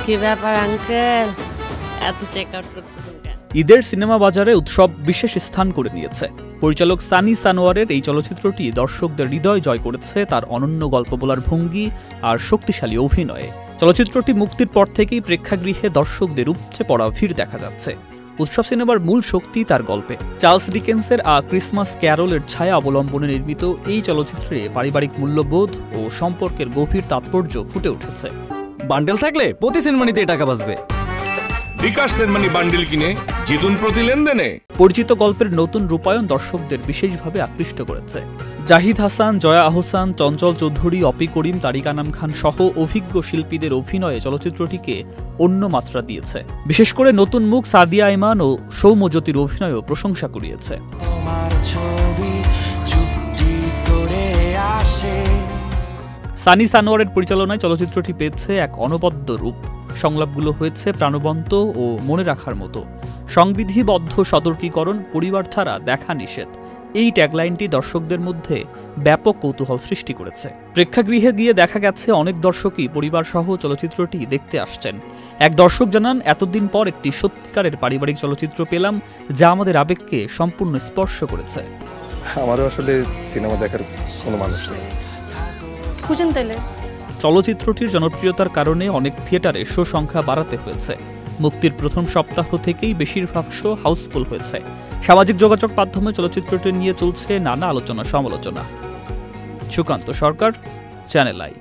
কি ব্যাপার আঙ্কেল, এত চেক আউট করতেছেন কেন? ঈদের সিনেমা বাজারে উৎসব বিশেষ স্থান করে নিয়েছে। পরিচালক সানি সানোয়ারের এই চলচ্চিত্রটি দর্শকদের হৃদয় জয় করেছে তার অনন্য গল্প বলার ভঙ্গি আর শক্তিশালী অভিনয়ে। চলচ্চিত্রটি মুক্তির পর থেকেই প্রেক্ষাগৃহে দর্শকদের উপচে পড়া ভিড় দেখা যাচ্ছে। উৎসব সিনেমার মূল শক্তি তার গল্পে। চার্লস ডিকেন্সের ক্রিসমাস ক্যারলের ছায়া অবলম্বনে নির্মিত এই চলচ্চিত্রে পারিবারিক মূল্যবোধ ও সম্পর্কের গভীর তাৎপর্য ফুটে উঠেছে। বান্ডেল থাকলে প্রতি সেনমানিতে টাকা বাঁচবে। বিকাশ সেনমানি বান্ডেল কিনে জিতুন প্রতি লেনদেনে। পরিচিত গল্পের নতুন রূপায়ণ দর্শকদের বিশেষভাবে আকৃষ্ট করেছে। জাহিদ হাসান, জয়া আহসান, চঞ্চল চৌধুরী, অপি করিম, তারিক আনাম খান সহ অভিজ্ঞ শিল্পীদের অভিনয়ে চলচ্চিত্রটিকে অন্য মাত্রা দিয়েছে। বিশেষ করে নতুন মুখ সাদিয়া ইমান ও সৌম্যজ্যোতির অভিনয়ও প্রশংসা কুড়িয়েছে। সানি সানোয়ারের পরিচালনায় চলচ্চিত্রটি পেয়েছে এক অনবদ্য রূপ। সংলাপগুলো হয়েছে প্রাণবন্ত ও মনে রাখার মতো। সংবিধিবদ্ধ সতর্কীকরণ, পরিবার ছাড়া দেখা নিষেধ, এই ট্যাগলাইনটি দর্শকদের মধ্যে ব্যাপক কৌতূহল সৃষ্টি করেছে। প্রেক্ষাগৃহে গিয়ে দেখা গেছে অনেক দর্শকই পরিবারসহ চলচ্চিত্রটি দেখতে আসছেন। এক দর্শক জানান, এতদিন পর একটি সত্যিকারের পারিবারিক চলচ্চিত্র পেলাম যা আমাদের আবেগকে সম্পূর্ণ স্পর্শ করেছে। আমারও আসলে সিনেমা দেখার কোনো মানুষ নেই। খুঁজেন তাইলে। চলচ্চিত্রটির জনপ্রিয়তার কারণে অনেক থিয়েটারে শো সংখ্যা বাড়াতে হয়েছে। মুক্তির প্রথম সপ্তাহ থেকেই বেশিরভাগ শো হাউসফুল হয়েছে। সামাজিক যোগাযোগ মাধ্যমে চলচ্চিত্রটি নিয়ে চলছে নানা আলোচনা সমালোচনা। সুকান্ত সরকার, চ্যানেল আই।